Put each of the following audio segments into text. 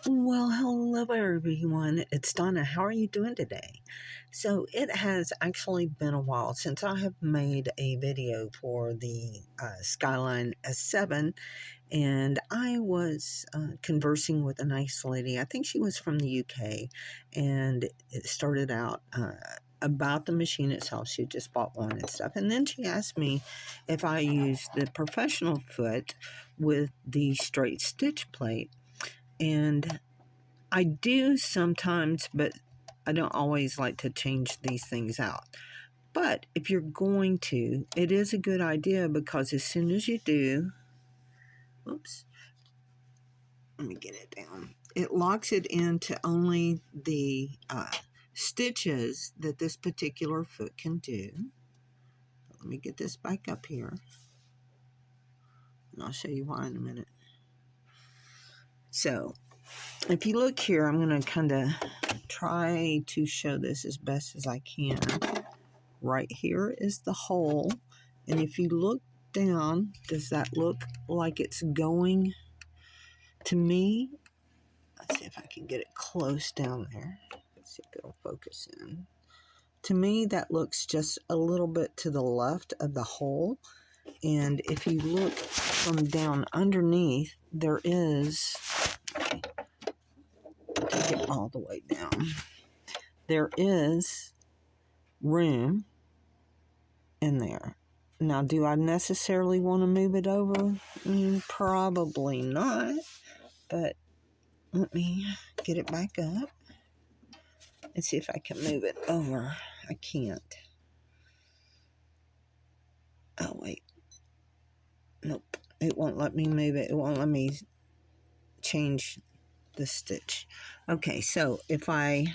Well, hello everyone. It's Donna. How are you doing today? So, it has actually been a while since I have made a video for the Skyline S7, and I was conversing with a nice lady. I think she was from the UK, and it started out about the machine itself. She had just bought one and stuff, and then she asked me if I use the professional foot with the straight stitch plate. And I do sometimes, but I don't always like to change these things out. But if you're going to, it is a good idea because as soon as you do, oops, let me get it down. It locks it into only the stitches that this particular foot can do. Let me get this back up here, and I'll show you why in a minute. So, if you look here, I'm going to kind of try to show this as best as I can. Right here is the hole, and if you look down, does that look like it's going? To me, let's see if I can get it close down there. Let's see if it'll focus in. To me, that looks just a little bit to the left of the hole, and if you look from down underneath, there is, take it all the way down, there is room in there. Now, do I necessarily want to move it over? Probably not, but let me get it back up and see if I can move it over. I can't. Oh, wait. Nope. It won't let me move it. It won't let me change the stitch. Okay, so if I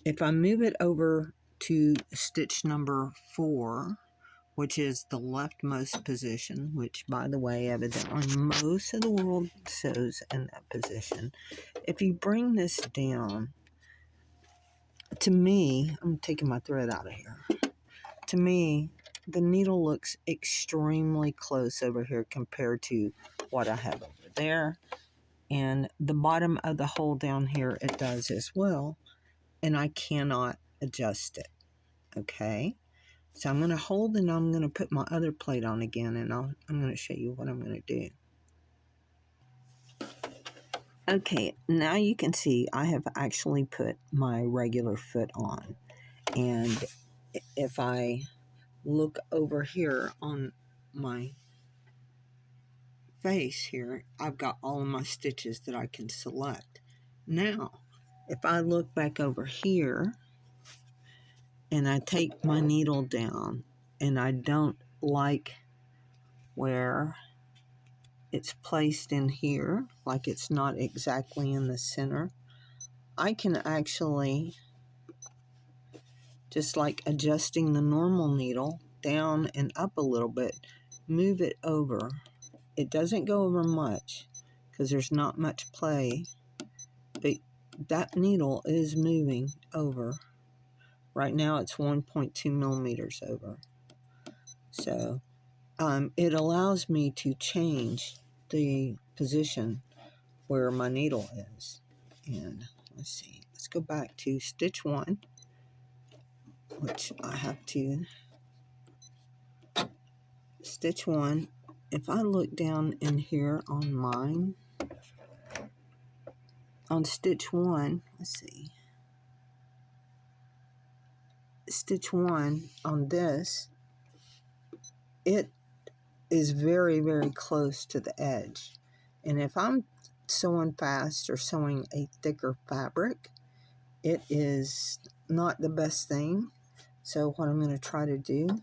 move it over to stitch number 4, which is the leftmost position, which, by the way, evidently most of the world sews in that position. If you bring this down, to me, I'm taking my thread out of here. To me, the needle looks extremely close over here compared to what I have over there. And the bottom of the hole down here, it does as well. And I cannot adjust it. Okay? So I'm going to hold and I'm going to put my other plate on again, and I'm going to show you what I'm going to do. Okay, now you can see I have actually put my regular foot on. And if I look over here on my face here, I've got all of my stitches that I can select. Now, if I look back over here and I take my needle down and I don't like where it's placed in here, like it's not exactly in the center, I can actually, just like adjusting the normal needle down and up a little bit, move it over. It doesn't go over much because there's not much play, but that needle is moving over. Right now it's 1.2 millimeters over. So it allows me to change the position where my needle is. And let's see, let's go back to stitch 1, which I have to stitch 1. If I look down in here on mine, on stitch 1, let's see, stitch 1 on this, it is very, very close to the edge. And if I'm sewing fast or sewing a thicker fabric, it is not the best thing. So what I'm going to try to do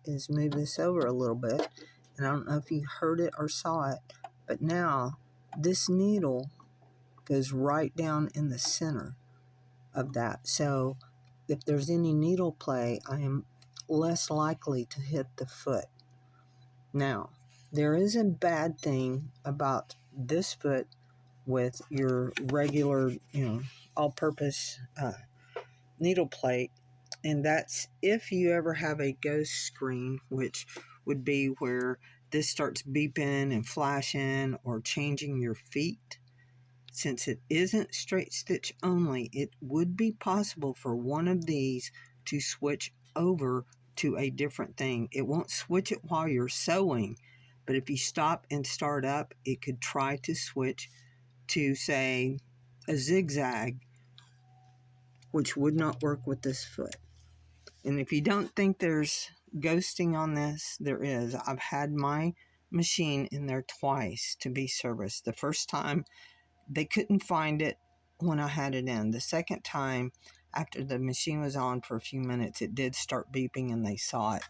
is move this over a little bit. And I don't know if you heard it or saw it, but now this needle goes right down in the center of that. So if there's any needle play, I am less likely to hit the foot. Now, there is a bad thing about this foot with your regular, all-purpose needle plate, and that's if you ever have a ghost screen, which would be where this starts beeping and flashing or changing your feet, since it isn't straight stitch only, it would be possible for one of these to switch over to a different thing. It won't switch it while you're sewing, but if you stop and start up, it could try to switch to, say, a zigzag, which would not work with this foot. And if you don't think there's ghosting on this, there is. I've had my machine in there twice to be serviced. The first time, they couldn't find it when I had it in. The second time, after the machine was on for a few minutes, it did start beeping and they saw it.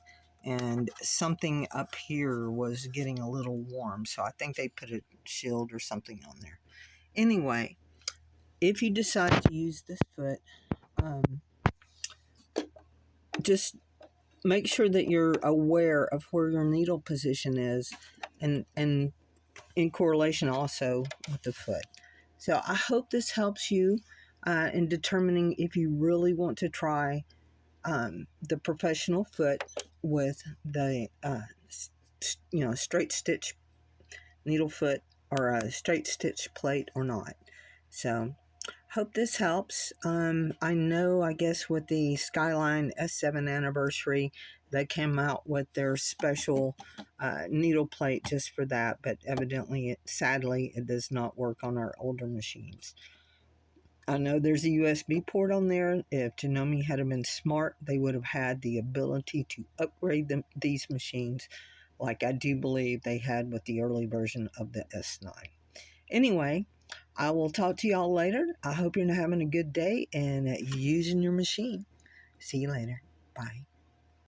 And something up here was getting a little warm, so I think they put a shield or something on there. Anyway, if you decide to use this foot, just make sure that you're aware of where your needle position is, and in correlation also with the foot. So I hope this helps you in determining if you really want to try the professional foot with the straight stitch needle foot or a straight stitch plate or not. So hope this helps. I know, I guess with the Skyline S7 anniversary, they came out with their special needle plate just for that, but evidently, sadly, it does not work on our older machines. I know there's a USB port on there. If Janome had been smart, they would have had the ability to upgrade these machines like I do believe they had with the early version of the S9. Anyway, I will talk to y'all later. I hope you're having a good day and using your machine. See you later. Bye.